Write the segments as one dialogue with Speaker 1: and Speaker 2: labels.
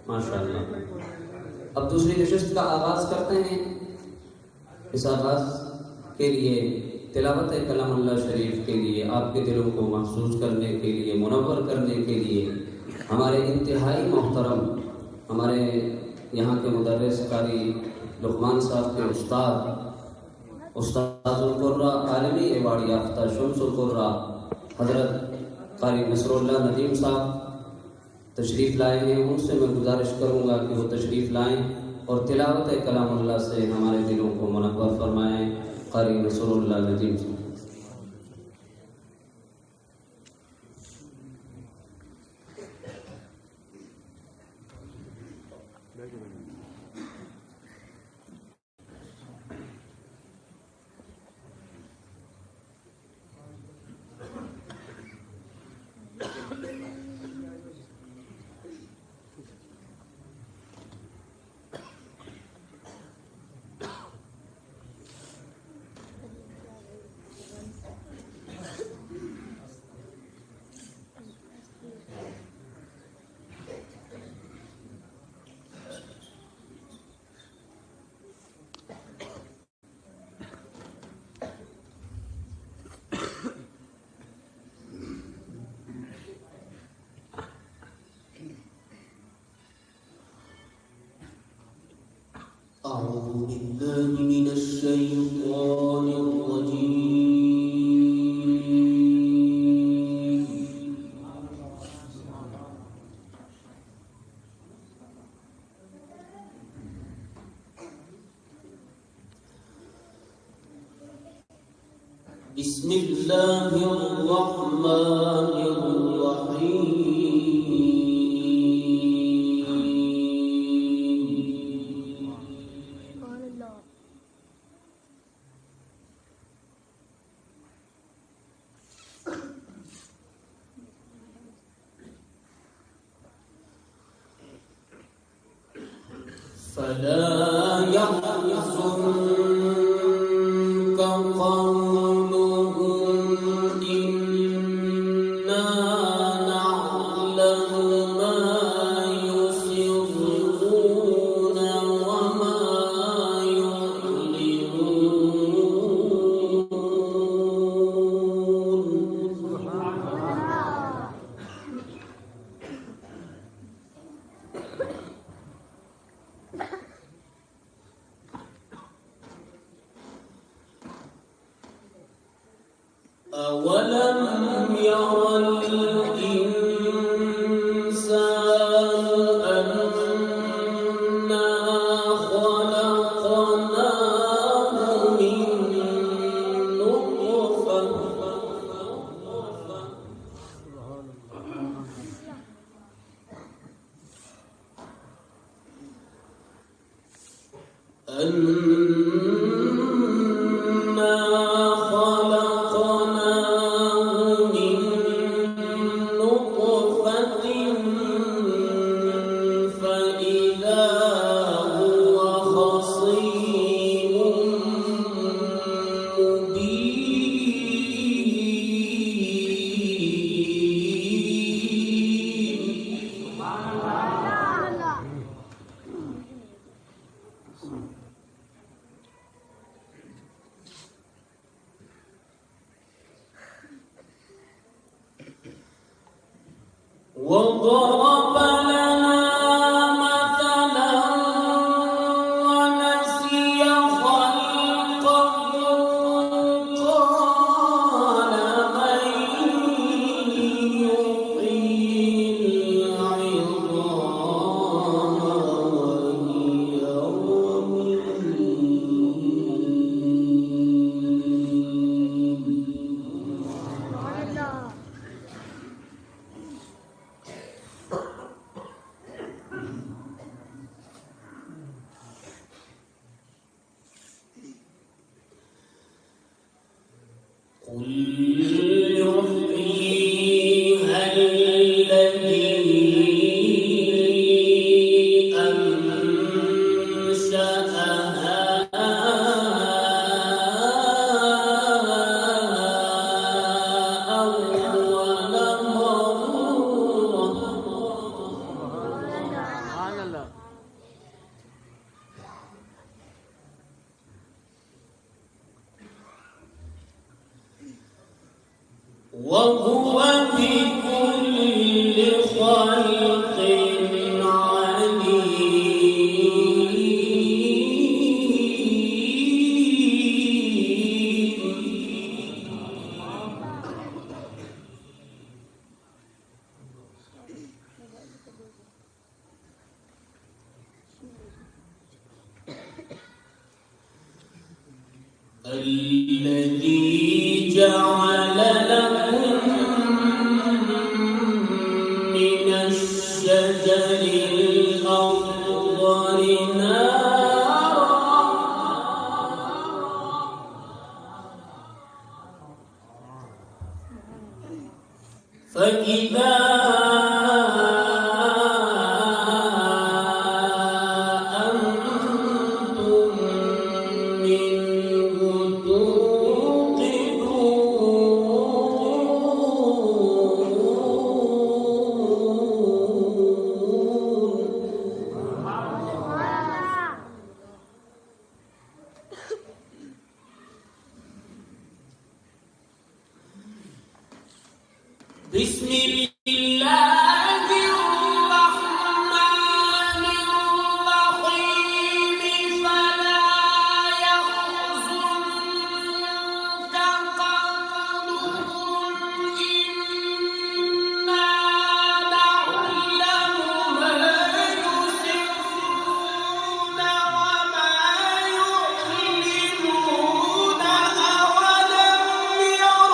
Speaker 1: माशाअल्लाह। अब दूसरी नशिस्त का आगाज़ करते हैं। इस आगाज़ के लिए तिलावत कलामुल्लाह शरीफ के लिए, आपके दिलों को महसूस करने के लिए, मुनव्वर करने के लिए हमारे इंतहाई मोहतरम, हमारे यहाँ के मुदर्रिस कारी लुक़मान साहब के उस्ताद कुर्रा आलमी एवार्ड याफ्ता शम्सुल कुर्रा हज़रत कारी नसरुल्लाह नदीम साहब तशरीफ़ लाए हैं। उनसे मैं गुजारिश करूँगा कि वो तशरीफ़ लाएँ और तिलावत कलामुल्लाह से हमारे दिलों को मुनव्वर फरमाएँ। कारी नसरुल्लाह नदीम साहब।
Speaker 2: أعوذ بالله من الشيطان الرجيم بسم الله الرحمن الرحيم فلا يحزنك قولهم إنا نعلم ما يسرون وما أولم ير الإنسان أنا خلقناه من نطفة فإذا هو خصيم وضرب لنا مثلا ونسي خلقه قال من يحيي العظام وهي رميم وهو بكل خلق الذي جعل لكم من الشجر الأخضر نارا فإذا بسم الله الرحمن الرحيم فلا يحزنك قولهم إنا نعلم ما يسرون وما يعلنون أولم ير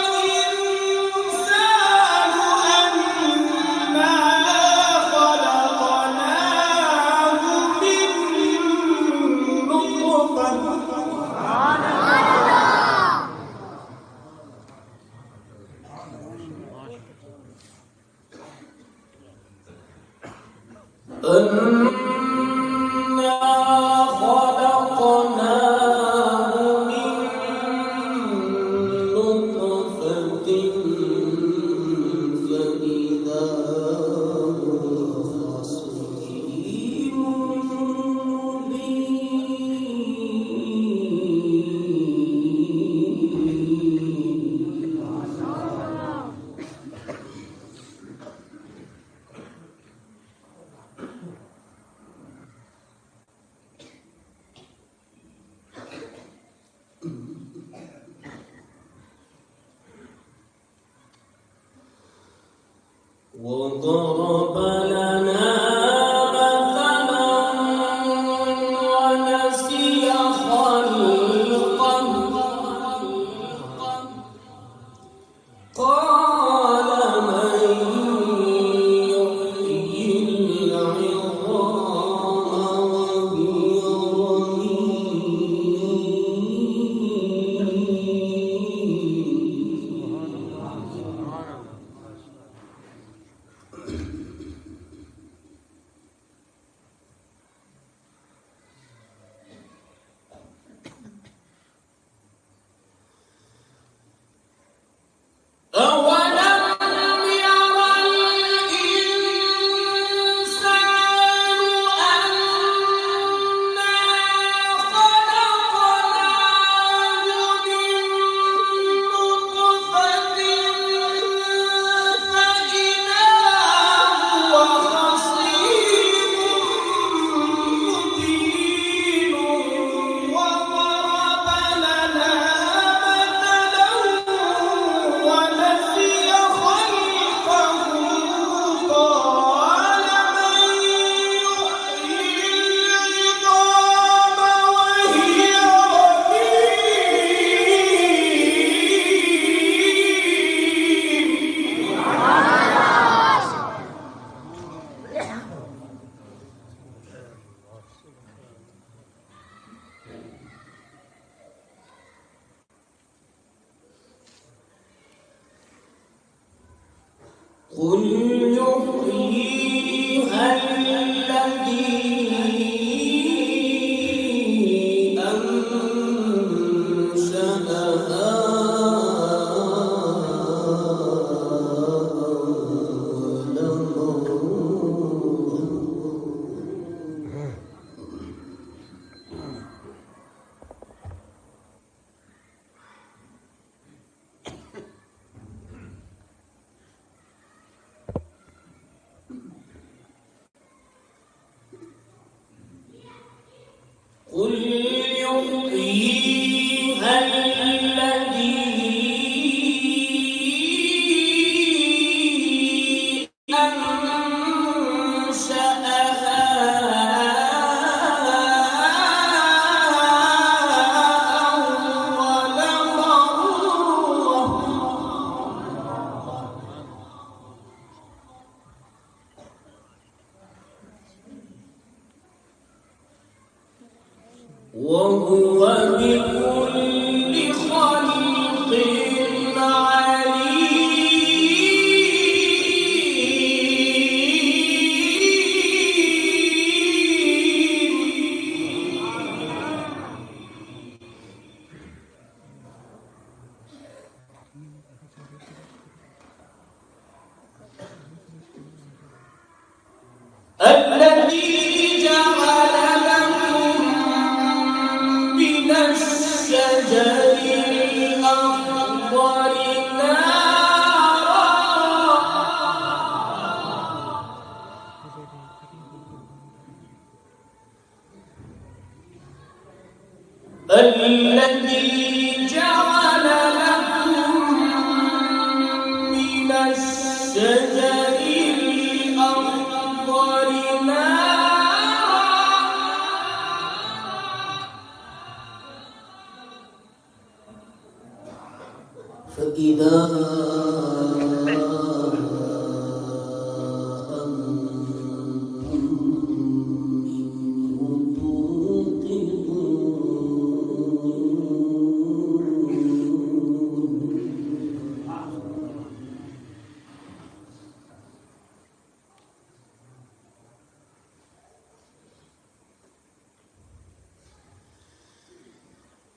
Speaker 2: الإنسان أنا خلقناه من نطفة فإذا هو خصيم وضرب لنا مثلا ونسي خلقه قال من يحيي العظام وهي أولم ير الإنسان أنا خلقناه من نطفة فإذا هو خصيم مبين وضرب لنا مثلا ونسي خلقه قال من يحيي العظام وهي قل يحييها الذي أنشأها أول مرة قل يحييها الذي أنشأها أول مرة وهو بكل خلق عليم الذي جعل لكم من الشجر الأخضر نارا الذي جعل لكم من الشجر الأخضر نارا فإذا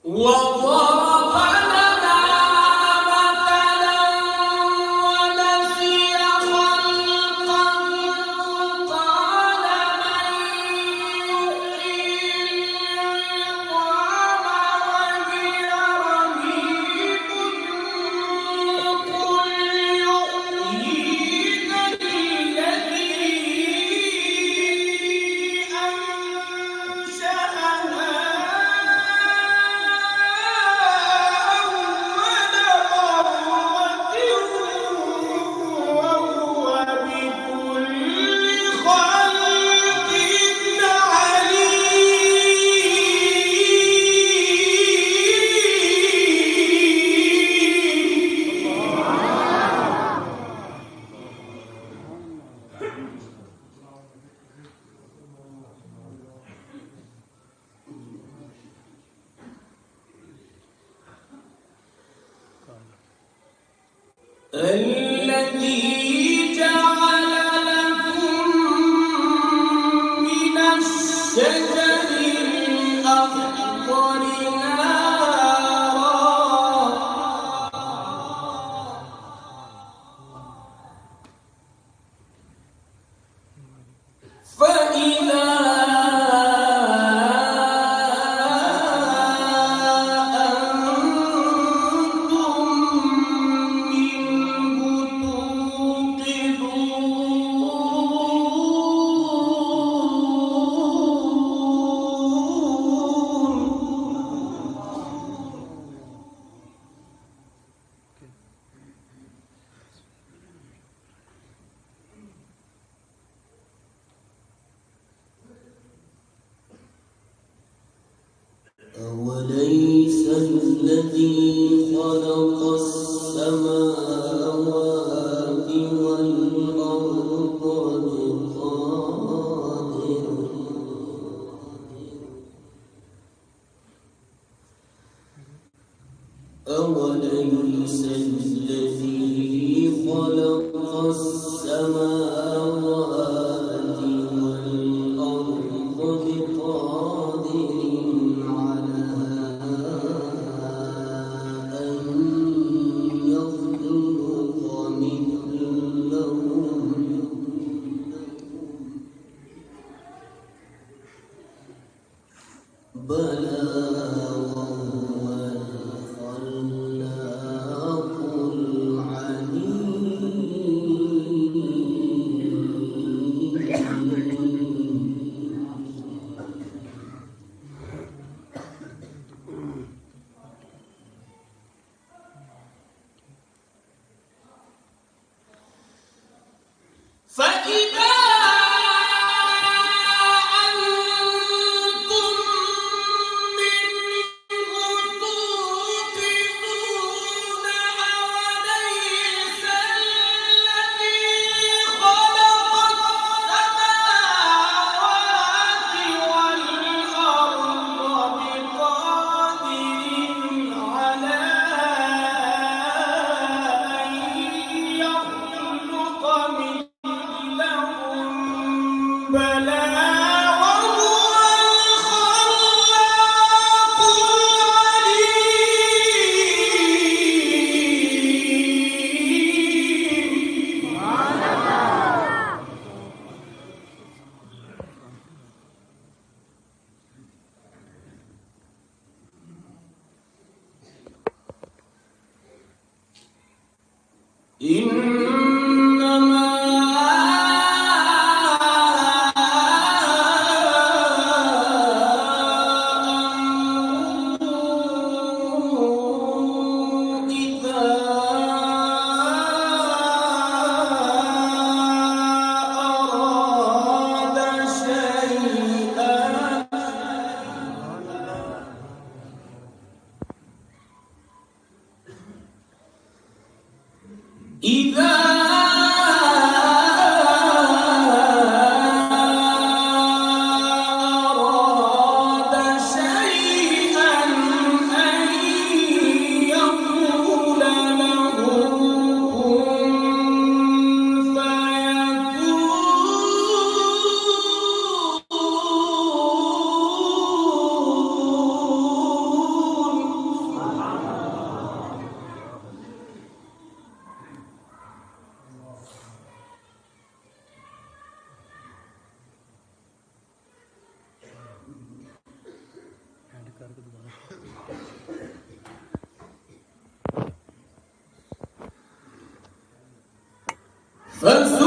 Speaker 2: وضرب لنا مثلا ونسي خلقه قال من يحيي العظام وهي رميم قل يحييها الذي أنشأها الذي جعل لكم من الشجر الأخضر نارا فإذا أوليس الذي خلق السماوات والأرض بقادر أوليس الذي خلق السماوات والأرض بقادر بلى وهو الخلاق العليم
Speaker 3: بلى وهو الخلاق العليم. إنما أمره إذا أراد شيئا إذا أراد شيئا أن يقول له كن فيكون.